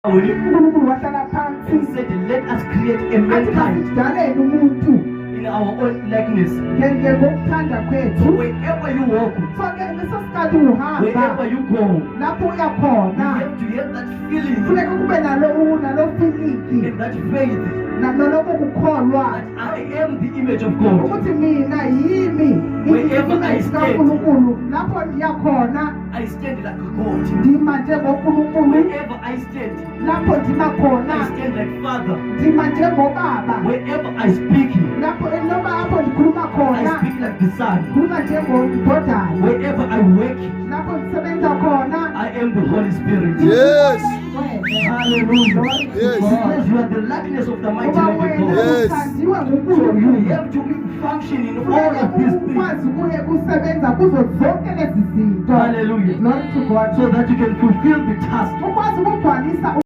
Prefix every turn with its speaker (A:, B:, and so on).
A: uNkulunkulu wahlala phansi
B: He said, let us create a mankind
A: asidalele umuntu
B: in our own likeness.
A: ngokuthanda
B: So
A: kwethu.
B: wherever you walk,
A: So-ke leso sikhathi uhamba
B: wherever you go,
A: lapho uya
B: you
A: khona
B: have to have that feeling
A: funeka kube nalo feeling
B: and that faith
A: naloko kukholwa
B: that I am the image of God.
A: ukuthi mina yimi
B: Wherever I stand.
A: kaNkulunkulu. Lapho ndiya khona
B: I stand like a God.
A: ndima njengoNkulunkulu.
B: Wherever I stand,
A: Lapho ndima
B: I
A: khona
B: stand like Father.
A: ndima njengobaba.
B: Wherever I speak,
A: Lapho noma lapho ndikhuluma
B: I
A: khona
B: speak like the Son.
A: khuluma njengododayo.
B: Wherever I work,
A: Lapho ndisebenza khona
B: I am the Holy Spirit.
C: Yes.
B: Hallelujah.
C: Yes.
B: Because you are the likeness of the mighty
A: Ngoba
B: living
A: wena
B: God.
C: Yes.
A: uthandiwe
B: So
A: nguNkulunkulu.
B: you have to function in all of these things.
A: ukwazi kusebenza kuzo zonke lezi zinto.
B: Hallelujah.
A: Glory to God.
B: So that you can fulfill the task.
A: ukwazi ukugcwalisa